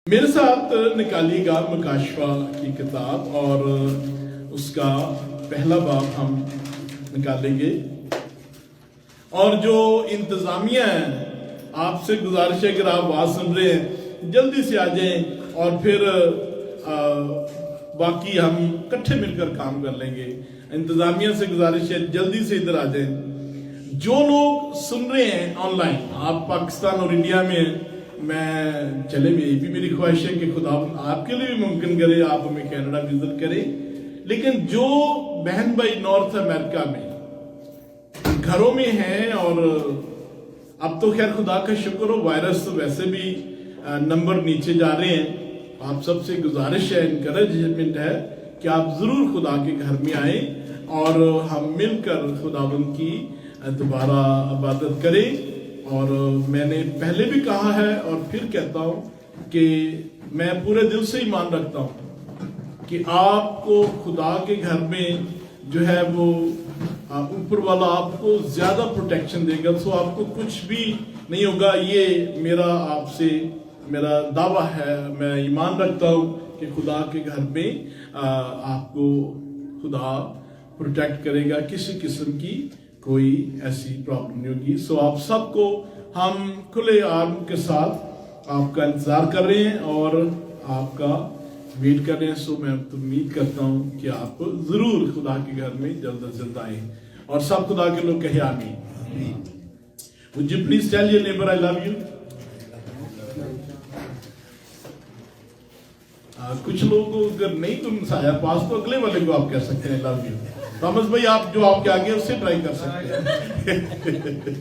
میرے ساتھ نکالیے گا مکاشفہ کی کتاب اور اس کا پہلا باب ہم نکالیں گے، اور جو انتظامیہ ہیں آپ سے گزارش ہے، اگر آپ بات سن رہے ہیں جلدی سے آ جائیں اور پھر باقی ہم کٹھے مل کر کام کر لیں گے۔ انتظامیہ سے گزارش ہے جلدی سے ادھر آ جائیں۔ جو لوگ سن رہے ہیں آن لائن، آپ پاکستان اور انڈیا میں ہیں، میں چلے بھی، یہ بھی میری خواہش ہے کہ خدا آپ کے لیے بھی ممکن کرے آپ ہمیں کینیڈا وزٹ کریں، لیکن جو بہن بھائی نارتھ امریکہ میں گھروں میں ہیں، اور اب تو خیر خدا کا شکر ہو، وائرس تو ویسے بھی نمبر نیچے جا رہے ہیں، آپ سب سے گزارش ہے، انکریجمنٹ ہے کہ آپ ضرور خدا کے گھر میں آئیں اور ہم مل کر خداوند کی دوبارہ عبادت کریں۔ اور میں نے پہلے بھی کہا ہے اور پھر کہتا ہوں کہ میں پورے دل سے ایمان رکھتا ہوں کہ آپ کو خدا کے گھر میں جو ہے وہ اوپر والا آپ کو زیادہ پروٹیکشن دے گا، سو آپ کو کچھ بھی نہیں ہوگا۔ یہ میرا آپ سے میرا دعویٰ ہے، میں ایمان رکھتا ہوں کہ خدا کے گھر میں آپ کو خدا پروٹیکٹ کرے گا، کسی قسم کی کوئی ایسی پرابلم نہیں ہوگی۔ سو آپ سب کو ہم کھلے آرم کے ساتھ آپ کا انتظار کر رہے ہیں اور آپ کا ویٹ کر رہے ہیں۔ سو میں امید کرتا ہوں کہ آپ ضرور خدا کے گھر میں جلد از جلد آئیں، اور سب خدا کے لوگ کہیں آمین۔ Would you please tell your neighbor I love you? کچھ لوگ اگر نہیں تم سایہ پاس تو اگلے والے کو آپ کہہ سکتے ہیں I love you۔ تامس بھائی آپ جو آپ کے آگے اس سے ٹرائی کر سکتے ہیں۔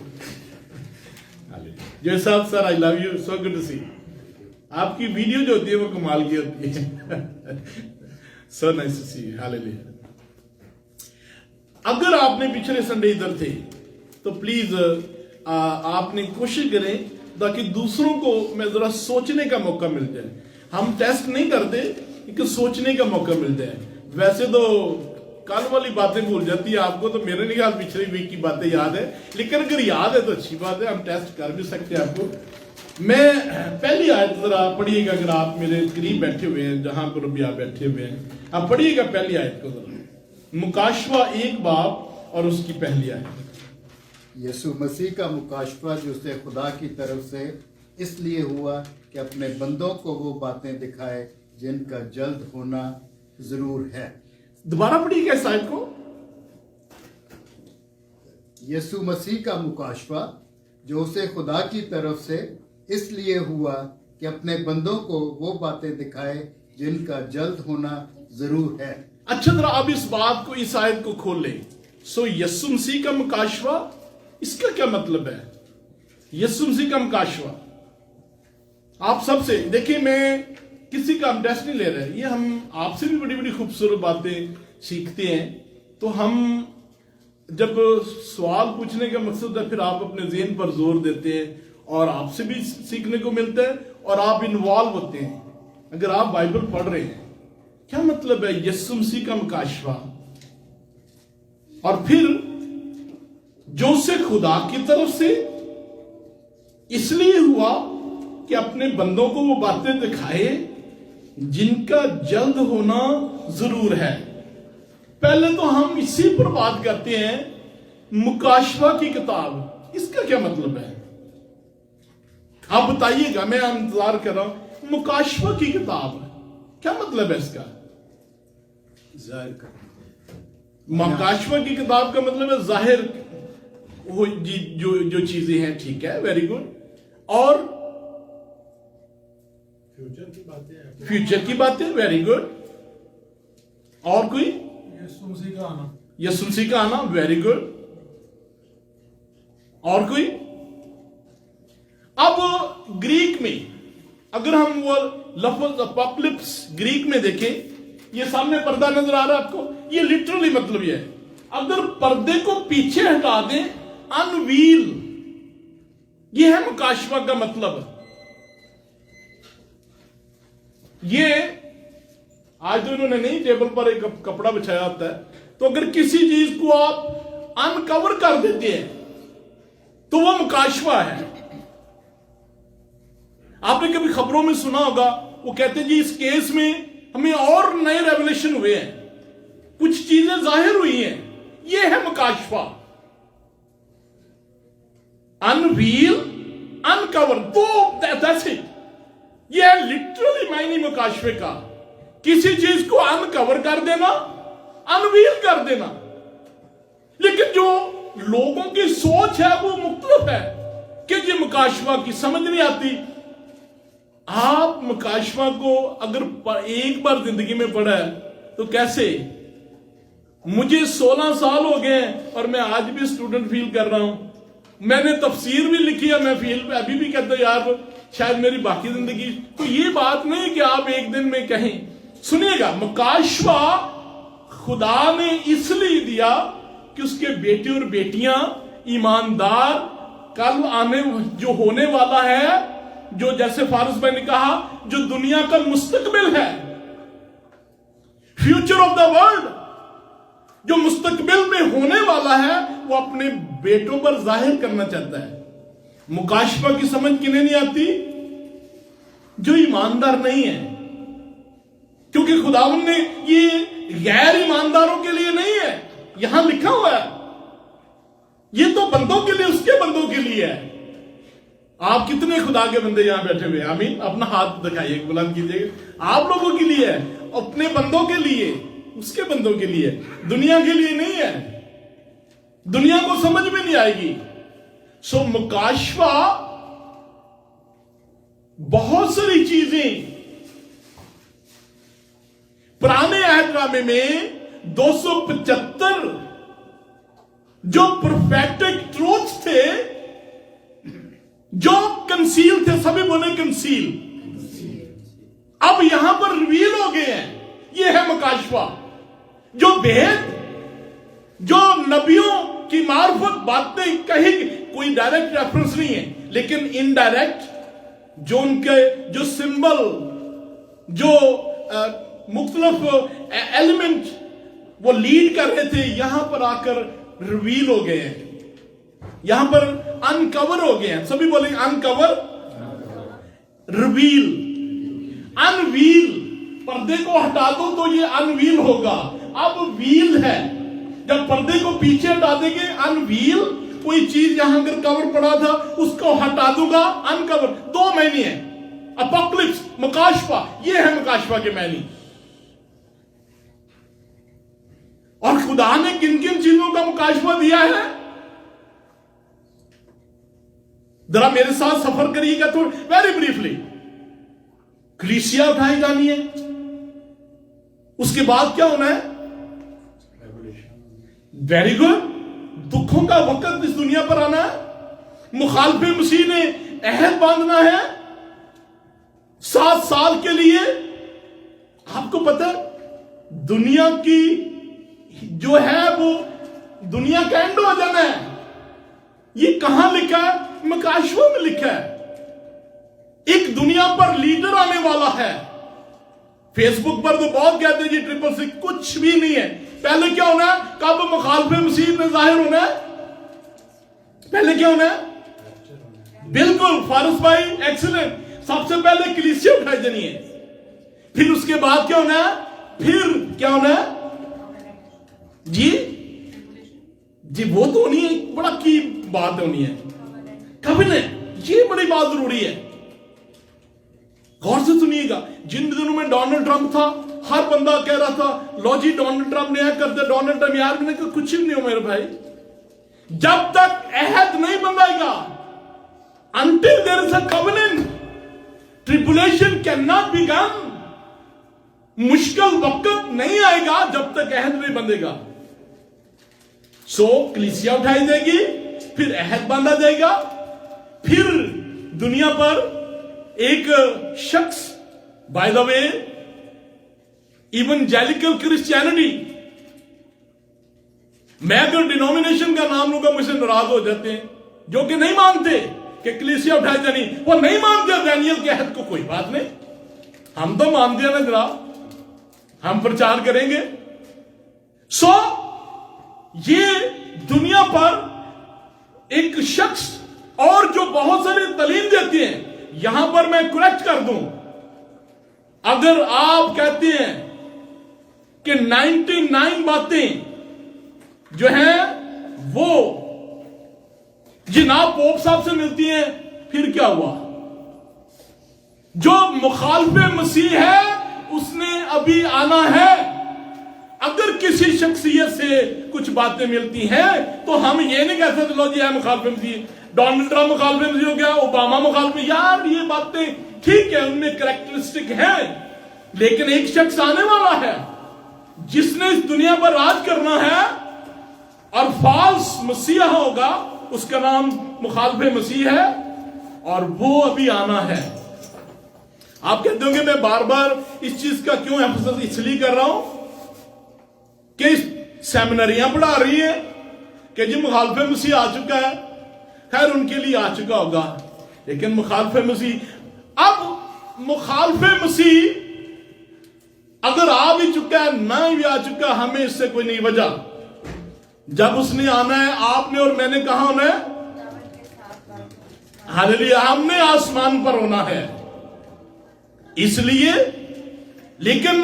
جو صاحب سر I love you, so good to see you۔ آپ کی ویڈیو جو ہوتی ہے وہ کمال کی ہوتی ہے۔ So nice to see you, hallelujah۔ اگر آپ نے پچھلے سنڈے ادھر تھے تو پلیز آپ نے کوشش کریں تاکہ دوسروں کو میں ذرا سوچنے کا موقع مل جائے۔ ہم ٹیسٹ نہیں کرتے کہ سوچنے کا موقع مل جائے۔ ویسے تو کل والی باتیں بھول جاتی ہے آپ کو، تو میرے نہیں خیال پچھلے ویک کی باتیں یاد ہے، لیکن اگر یاد ہے تو اچھی بات ہے، ہم ٹیسٹ کر بھی سکتے ہیں آپ کو۔ میں پہلی آیت ذرا پڑھیے گا، اگر آپ میرے قریب بیٹھے ہوئے ہیں، جہاں پر بھی آپ بیٹھے ہوئے ہیں، آپ پڑھیے گا پہلی آیت کو ذرا، مکاشفہ 1 باب اور اس کی پہلی آیت۔ یسوع مسیح کا مکاشفہ جو اسے خدا کی طرف سے اس لیے ہوا کہ اپنے بندوں کو وہ باتیں دکھائے جن کا جلد ہونا ضرور ہے۔ دوبارہ پڑھیے گا اس آیت کو۔ یسوع مسیح کا مکاشفہ جو اسے خدا کی طرف سے اس لیے ہوا کہ اپنے بندوں کو وہ باتیں دکھائے جن کا جلد ہونا ضرور ہے۔ اچھا ذرا اب اس بات کو، اس آیت کو کھول لیں۔ سو یسوع مسیح کا مکاشفہ، اس کا کیا مطلب ہے؟ یسوع مسیح کا مکاشفہ آپ سب سے دیکھیں، میں کسی کا ہم ٹیسٹ نہیں لے رہے، یہ ہم آپ سے بھی بڑی بڑی خوبصورت باتیں سیکھتے ہیں۔ تو ہم جب سوال پوچھنے کا مقصد ہے، پھر آپ اپنے ذہن پر زور دیتے ہیں اور آپ سے بھی سیکھنے کو ملتا ہے اور آپ انوالو ہوتے ہیں۔ اگر آپ بائبل پڑھ رہے ہیں، کیا مطلب ہے یسوع مسیح کا مکاشفہ؟ اور پھر جو سے خدا کی طرف سے اس لیے ہوا کہ اپنے بندوں کو وہ باتیں دکھائے جن کا جلد ہونا ضرور ہے۔ پہلے تو ہم اسی پر بات کرتے ہیں، مکاشفہ کی کتاب، اس کا کیا مطلب ہے؟ آپ بتائیے گا، میں انتظار کر رہا ہوں۔ مکاشفہ کی کتاب کیا مطلب ہے اس کا؟ مکاشفہ کی کتاب کا مطلب ہے ظاہر جو چیزیں ہیں، ٹھیک ہے، ویری گڈ۔ اور فیوچر کی باتیں، ویری گڈ۔ اور کوئی؟ یسوع مسیح کا آنا، ویری گڈ۔ اور کوئی؟ اب گریک میں اگر ہم وہ لفظ اپوکلپس گریک میں دیکھیں، یہ سامنے پردہ نظر آ رہا ہے آپ کو، یہ لٹرلی مطلب یہ ہے، اگر پردے کو پیچھے ہٹا دیں، انویل، یہ ہے مکاشفہ کا مطلب۔ یہ آج تو انہوں نے نہیں، ٹیبل پر ایک کپڑا بچھایا ہوتا ہے، تو اگر کسی چیز کو آپ انکور کر دیتے ہیں تو وہ مکاشفہ ہے۔ آپ نے کبھی خبروں میں سنا ہوگا वो कहते जी इस केस में हमें और नए रेवलेशन हुए हैं, कुछ चीजें जाहिर हुई हैं, ये है मुकाशफा। अनवील, अनकवर, तो दैट्स इट। ये है लिटरली मायने मुकाशफे का, किसी चीज को अनकवर कर देना, अनवील कर देना। लेकिन जो लोगों की सोच है वो मुख्तलिफ है कि ये मुकाशफा की समझ नहीं आती। आप मुकाशफा को अगर एक बार जिंदगी में पढ़ा है तो कैसे? मुझे 16 साल हो गए हैं और मैं आज भी स्टूडेंट फील कर रहा हूं। मैंने तफसीर भी लिखी है, मैं फील पे अभी भी कहता हूं यार शायद मेरी बाकी जिंदगी। तो ये बात नहीं कि आप एक दिन में कहें। सुनिएगा, मुकाशफा खुदा ने इसलिए दिया कि उसके बेटे और बेटियां ईमानदार, कल आने जो होने वाला है, जो जैसे फारिस भाई ने कहा, जो दुनिया का मुस्तकबिल है, फ्यूचर ऑफ द वर्ल्ड, जो मुस्तकबिल में होने वाला है, वो अपने बेटों पर जाहिर करना चाहता है। मुकाशफा की समझ किन्हें नहीं आती? जो ईमानदार नहीं है, क्योंकि खुदावन ने ये गैर ईमानदारों के लिए नहीं है, यहां लिखा हुआ है, ये तो बंदों के लिए, उसके बंदों के लिए है। आप कितने खुदा के बंदे यहां बैठे हुए? आमीन। अपना हाथ दिखाइए, बुलंद कीजिएगा। आप लोगों के लिए है, अपने बंदों के लिए, उसके बंदों के लिए, दुनिया के लिए नहीं है। दुनिया को समझ में नहीं आएगी। सो मुकाशफा बहुत सारी चीजें पुराने अहदनामे में 275 जो परफेक्ट ट्रूथ्स थे, जो कंसील थे, सभी बोले कंसील, अब यहां पर रिवील हो गए हैं। ये है मुकाशफा, जो भेद, जो नबियों की मार्फत बातें कही, कोई डायरेक्ट रेफरेंस नहीं है, लेकिन इनडायरेक्ट जो उनके जो सिंबल, जो मुख्तलिफ एलिमेंट वो लीड कर रहे थे, यहां पर आकर रिवील हो गए हैं, यहां पर अनकवर हो गए हैं। सभी बोलेंगे अनकवर, रिवील, अनवील। पर्दे को हटा दो तो ये अनवील होगा, अब व्हील है। जब पर्दे को पीछे हटा देंगे, अनवील, कोई चीज यहां अगर कवर पड़ा था उसको हटा दूंगा, अनकवर। दो मायने हैं, अपोकलिप्स, मुकाशफा, ये है मुकाशफा के मायने। और खुदा ने किन किन चीजों का मुकाशफा दिया है, जरा मेरे साथ सफर करिएगा थोड़ा, वेरी ब्रीफली। कलीसिया उठाई जानी है, उसके बाद क्या होना है? वेरी गुड, दुखों का वक्त इस दुनिया पर आना है। मुखालफे मसीह ने अहद बांधना है 7 साल के लिए। आपको पता है दुनिया की जो है वो दुनिया का एंड हो जाना है। ये कहां लिखा है? मुकाशफा में लिखा है। एक दुनिया पर लीडर आने वाला है। फेसबुक पर तो बहुत कहते हैं जी 666, कुछ भी नहीं है। पहले क्या होना है? कब मुखालफे मसीह में जाहिर होना है? पहले क्या होना है? बिल्कुल फारिस भाई, एक्सीलेंट। सबसे पहले कलीसिया उठाई जानी है, फिर उसके बाद क्या होना है? फिर क्या होना है जी? जी वो तो होनी है, बड़ा की बात होनी है, कॉवेनेंट। ये बड़ी बात जरूरी है, गौर से सुनिएगा। जिन दिनों में डोनाल्ड ट्रंप था, हर बंदा कह रहा था लो जी डोनाल्ड ट्रंप ने कर दिया, डोनाल्ड ट्रंप। यार मैंने कहा कुछ भी नहीं हो मेरे भाई, जब तक अहद नहीं बंधाएगा, until there is a covenant, tribulation cannot be done। मुश्किल वक्त नहीं आएगा जब तक अहद नहीं बंधेगा। सो कलीसिया उठाई जाएगी, फिर अहद बांधा जाएगा, फिर दुनिया पर एक शख्स, by the way evangelical Christianity, मैं अगर डिनोमिनेशन का नाम लूंगा मुझसे नाराज हो जाते हैं, जो कि नहीं मानते कि कलीसिया उठाई जानी, वो नहीं मानते दानियल के अहद को। कोई बात नहीं, हम तो मानते हैं ना जनाब, हम प्रचार करेंगे। सो ये दुनिया पर एक शख्स, और जो बहुत सारे तालीम देते हैं, यहां पर मैं करेक्ट कर दूं, अगर आप कहते हैं कि 99 बातें जो हैं वो जनाब पोप साहब से मिलती हैं, फिर क्या हुआ? जो मुखालिफे मसीह है उसने अभी आना है। अगर किसी शख्सियत से कुछ बातें मिलती हैं तो हम ये नहीं कह सकते लो जी है मुखालिफे मसीह, डोनाल्ड ट्रंप मुखालिफे मसीह हो गया, ओबामा मुखालिफे। यार ये बातें ठीक है, उनमें कैरेक्टरिस्टिक है, लेकिन एक शख्स आने वाला है जिसने इस दुनिया पर राज करना है और फॉल्स मसीहा होगा, उसका नाम मुखालिफे मसीह है और वो अभी आना है। आप कहते होंगे मैं बार बार इस चीज का क्यों एम्फेसिस इसलिए कर रहा हूं कि सेमिनरियां पढ़ा रही है कि जी मुखालिफे मसीह आ चुका है। खैर उनके लिए आ चुका होगा, लेकिन मुखालिफे मसीह, अब मुखालिफे मसीह अगर आ भी चुका है ना भी आ चुका, हमें इससे कोई नहीं वजह। जब उसने आना है, आपने और मैंने कहा होना है, हालेलुया, हमने आसमान पर होना है। इसलिए, लेकिन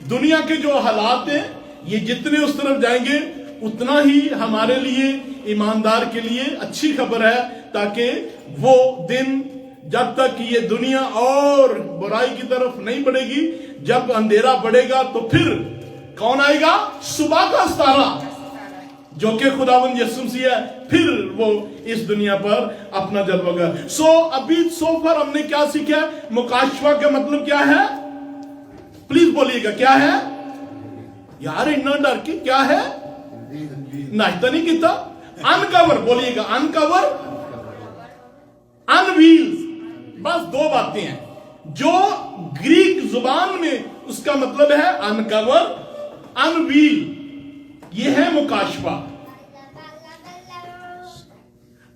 दुनिया के जो हालात हैं, ये जितने उस तरफ जाएंगे उतना ही हमारे लिए, ईमानदार के लिए अच्छी खबर है, ताकि वो दिन जब तक ये दुनिया और बुराई की तरफ नहीं बढ़ेगी, जब अंधेरा बढ़ेगा तो फिर कौन आएगा? सुबह का सितारा जो कि खुदावंद यीशु मसीह है, फिर वो इस दुनिया पर अपना जलवा। अभी सो फर हमने क्या सीखा? मुकाशवा का मतलब क्या है? प्लीज बोलिएगा, क्या है यार? इतना डर के क्या है? नाश्ता नहीं किया? अनकवर बोलिएगा, अनकवर, अनवील, बस दो बातें हैं जो ग्रीक जुबान में उसका मतलब है अनकवर, अनवील, ये है मुकाशवा।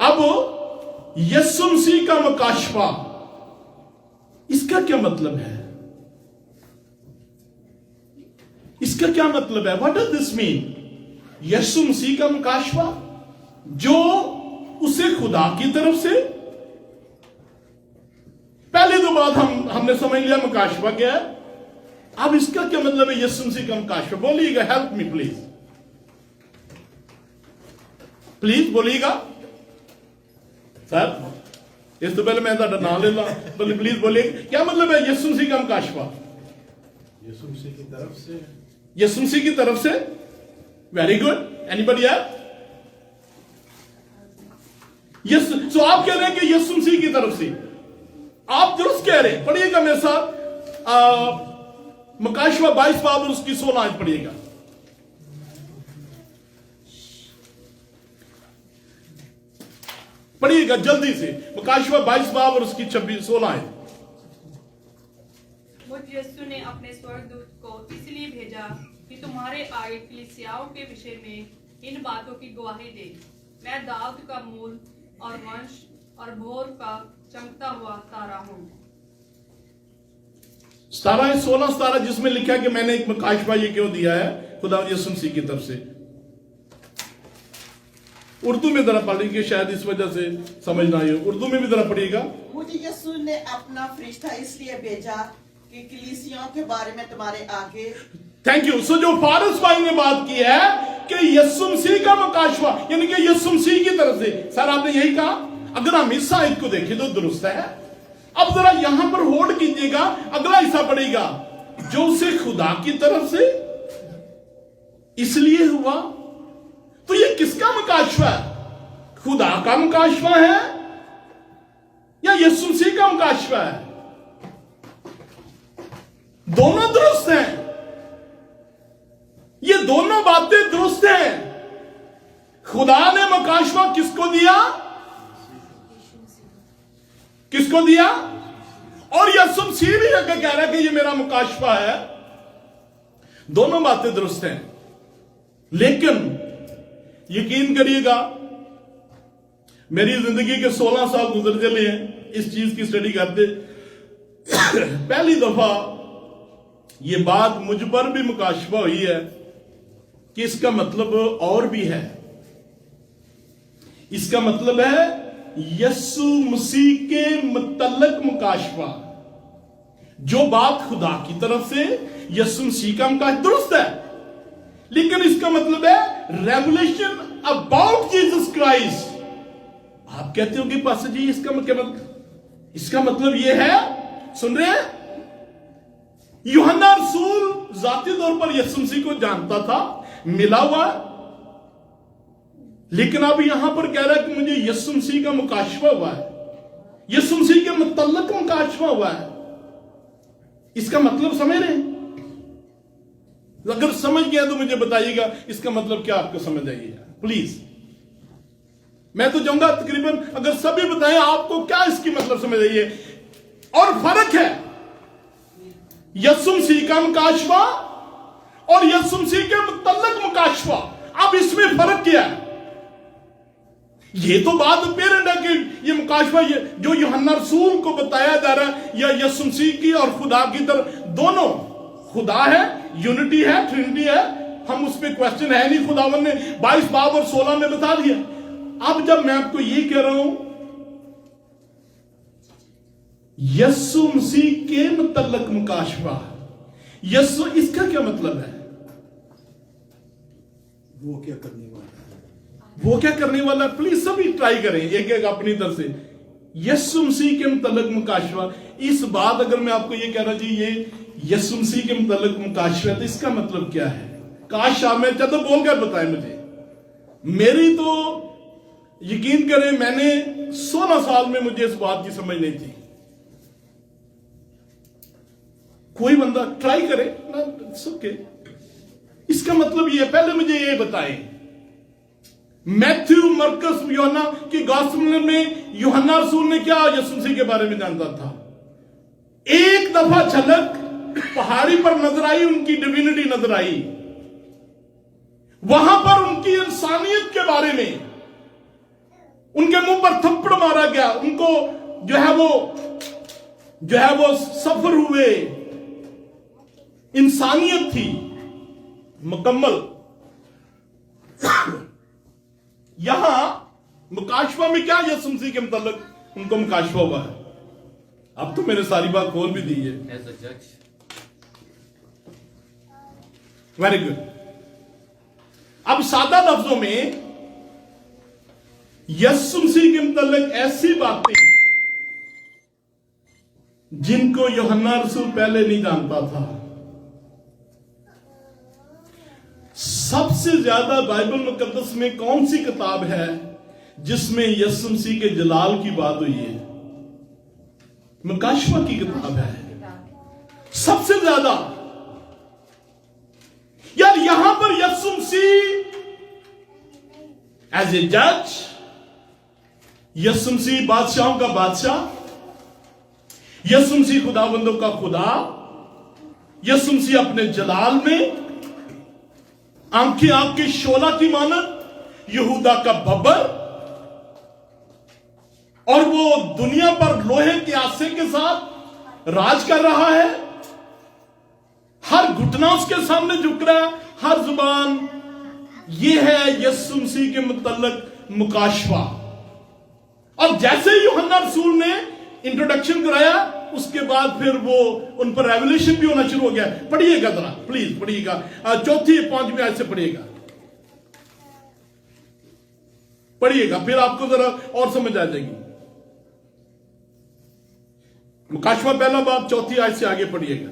अब यीशु मसीह का मुकाशवा, इसका क्या मतलब है? इसका क्या मतलब है? What does this mean? यीशु मसीह का मुकाशवा जो उसे खुदा की तरफ से, पहले तो बात हमने समझ लिया मुकाशवा क्या है। अब इसका क्या मतलब है यीशु मसीह का मुकाशवा? बोलिएगा, हेल्प मी प्लीज, प्लीज बोलिएगा सर। इस तो पहले मैं ਤੁਹਾਡਾ नाम ले ला, प्लीज बोलिए क्या मतलब है यीशु मसीह का मुकाशवा? यीशु मसीह की तरफ से, यीशु मसीह की तरफ से। वेरी गुड, एनीबॉडी यार? यस, सो आप कह रहे हैं कि यीशु मसीह की तरफ से, आप दुरुस्त कह रहे हैं। पढ़िएगा मेरे साथ मुकाशवा 22 बाब और उसकी 16 आयत पढ़िएगा। पढ़िएगा जल्दी से, मुकाशवा 22 बाब और उसकी 16 आयत। मुझ यीशु ने अपने स्वर्गदूत को इसलिए भेजा कि तुम्हारे आगे कलीसियाओं के विषय में इन बातों की गवाही दे। मैं दाऊद का मूल और वंश और भोर का चमकता हुआ तारा हूं। 16 जिसमें लिखा है कि मैंने एक मुकाशवा ये क्यों दिया है खुदा यीशु मसीह की तरफ से। उर्दू में जरा पढ़िए, शायद इस वजह से समझ ना आए। उर्दू में भी जरा पढ़िएगा। मुझे यीशु ने अपना फरिश्ता इसलिए भेजा कि कलीसियाओं के बारे में तुम्हारे आगे। Thank you. सो जो फारस भाई ने बात की है कि यीशु मसीह का मुकाशवा, यानी कि यीशु मसीह की तरफ से। सर आपने यही कहा, अगर हम इस आयत को देखें तो दुरुस्त है। अब जरा यहां पर होल्ड कीजिएगा, अगला हिस्सा पड़ेगा जो उसे खुदा की तरफ से इसलिए हुआ। तो ये किसका मुकाशवा है? खुदा का मुकाशवा है या यीशु मसीह का मुकाशवा है? दोनों दुरुस्त हैं, ये दोनों बातें दुरुस्त हैं। खुदा ने मुकाशवा किसको दिया? किसको दिया? और यीशु मसीह भी आगे कह रहा है कि ये मेरा मुकाशवा है। दोनों बातें दुरुस्त हैं, लेकिन यकीन करिएगा मेरी जिंदगी के 16 साल गुजर चले हैं इस चीज की स्टडी करते। पहली दफा ये बात मुझ पर भी मुकाशवा हुई है कि इसका मतलब और भी है। इसका मतलब है यीशु मसीह के मुतल्लक मुकाशवा। जो बात खुदा की तरफ से यीशु मसीह का मुकाश दुरुस्त है, लेकिन इसका मतलब है रेवलेशन अबाउट जीसस क्राइस्ट। आप कहते हो कि पास्टर जी इसका मतलब ये है, सुन रहे हैं, यूहन्ना रसूल जाती तौर पर यीशु मसीह को जानता था, मिला हुआ, लेकिन अब यहां पर कह रहा है कि मुझे यीशु मसीह का मुकाशफा हुआ है, यीशु मसीह के मुतल्लक मुकाशफा हुआ है। इसका मतलब समझ रहे हैं? अगर समझ गया तो मुझे बताइएगा इसका मतलब क्या आपको समझ आइएगा प्लीज। मैं तो चाहूंगा तकरीबन अगर सभी बताएं आपको क्या इसकी मतलब समझ आई है। और फर्क है यीशु मसीह का मुकाशफा और यीशु मसीह के मुतल्लक मुकाशफा। अब इसमें फर्क क्या है? ये तो बात पेरेंट है कि ये मुकाशफा ये जो यूहन्ना रसूल को बताया जा रहा है या यीशु मसीह की और खुदा की तरफ, दोनों खुदा है, यूनिटी है, ट्रिनिटी है, हम उस पर क्वेश्चन है नहीं। खुदावन ने 22 बाब और 16 में बता दिया। अब जब मैं आपको ये कह रहा हूं यीशु मसीह के मुतल्लक मुकाशफा, यीशु, इसका क्या मतलब है? वो क्या करने वाला है? वो क्या करने वाला है? प्लीज सभी ट्राई करें एक एक अपनी तरफ से। यीशु मसीह के मुतल्लक मुकाशफा, इस बात अगर मैं आपको ये कह रहा जी ये यीशु मसीह के मुतल्लक मुकाशफा है तो इसका मतलब क्या है? काश आप में चलो बोलकर बताएं मुझे। मेरी तो यकीन करें मैंने 16 साल में मुझे इस बात की समझ नहीं थी। कोई बंदा ट्राई करे ना सबके, इसका मतलब ये, पहले मुझे ये बताएं मैथ्यू, मरकस, यूहन्ना की गॉस्पेल में यूहन्ना रसूल ने क्या यीशु मसीह के बारे में जानता था? एक दफा झलक पहाड़ी पर नजर आई, उनकी डिविनिटी नजर आई, वहां पर उनकी इंसानियत के बारे में उनके मुंह पर थप्पड़ मारा गया, उनको जो है वो सफर हुए, इंसानियत थी मुकम्मल। यहां मुकाशफा में क्या यीशु मसीह के मुतल्लिक उनको मुकाशफा हुआ है? अब तो मेरे सारी बात खोल भी दी है। As a judge. Very good. अब सादा लफ्जों में यीशु मसीह के मुतल्लिक ऐसी बातें जिनको यूहन्ना रसूल पहले नहीं जानता था। सबसे ज्यादा बाइबल मुकद्दस में कौन सी किताब है जिसमें यीशु मसीह के जलाल की बात हुई है? मुकाशफा की किताब है सबसे ज्यादा। यार यहां पर यीशु मसीह एज ए जज, यीशु मसीह बादशाहों का बादशाह, यीशु मसीह खुदाबंदों का खुदा, यीशु मसीह अपने जलाल में आंखें आंख के शोला की मानत, यहूदा का बब्बर, और वो दुनिया पर लोहे के आसे के साथ राज कर रहा है। हर घुटना उसके सामने झुक रहा है, हर जुबान। ये है यीशु मसीह के मुतल्लिक मुकाशफा। और जैसे ही यूहन्ना रसूल ने इंट्रोडक्शन कराया, उसके बाद फिर वो उन पर रेवलेशन भी होना शुरू हो गया। पढ़िएगा जरा प्लीज, पढ़िएगा 4-5 आयत से पढ़िएगा, पढ़िएगा, फिर आपको जरा और समझ आ जाएगी। मुकाशफा पहला बाब 4 आयत से आगे पढ़िएगा।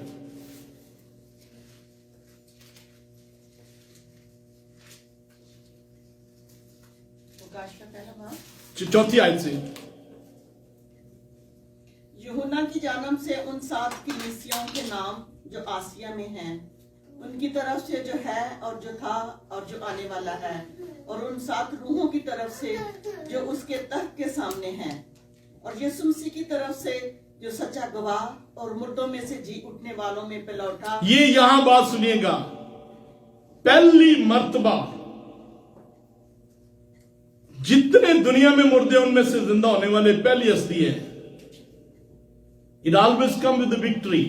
मुकाशफा पहला बाब 4 आयत से। यूहन्ना की जानब से उन 7 कलीसियाओं के नाम जो आसिया में हैं, उनकी तरफ से जो है और जो था और जो आने वाला है, और उन 7 रूहों की तरफ से जो उसके तख्त के सामने हैं, और यीशु मसीह की तरफ से जो सच्चा गवाह और मुर्दों में से जी उठने वालों में पलौठा। ये यहां बात सुनिएगा, पहली मर्तबा जितने दुनिया में मुर्दे उनमें से जिंदा होने वाले पहली हस्ती है। It always come with the victory.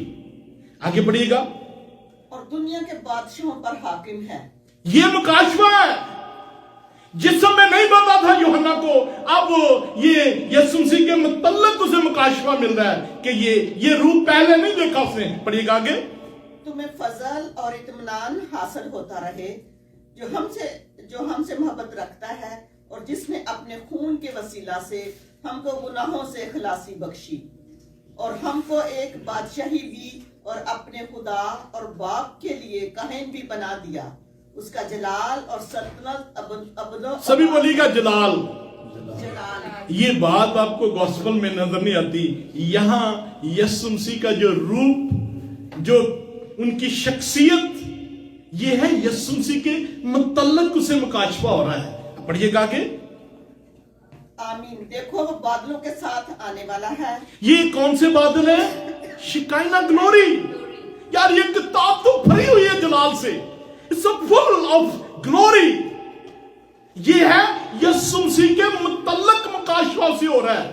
आगे पढ़िएगा। और दुनिया के बादशाहों पर हाकिम है। ये मुकाशफा है। जिसम में नहीं पता था यूहन्ना को, अब ये यीशु मसीह के मुतल्लक उसे मुकाशफा मिल रहा है कि ये रूप पहले नहीं देखा उसने। पढ़िएगा आगे। तुम्हें फजल और इत्मीनान हासिल होता रहे जो हमसे मोहब्बत रखता है और जिसने अपने खून के वसीला से हमको गुनाहों से खलासी बख्शी और हमको एक बादशाही भी और अपने खुदा और बाप के लिए काहिन भी बना दिया। उसका जलाल और सल्तनत अबदो सभी बोलिएगा जलाल। जलाल। ये बात आपको गॉस्पेल में नजर नहीं आती। यहां यीशु मसीह का जो रूप, जो उनकी शख्सियत, ये है यीशु मसीह के मुतल्लक उसे मुकाशफा हो रहा है। पढ़िएगा आगे। आमीन। देखो वो बादलों के साथ आने वाला है। ये कौन से बादल है? शिकायना ग्लोरी। यार ये किताब तो भरी हुई है जलाल से, इट्स फुल ऑफ ग्लोरी। ये है यीशु मसीह के मुतल्लक मुकाशफा से हो रहा है।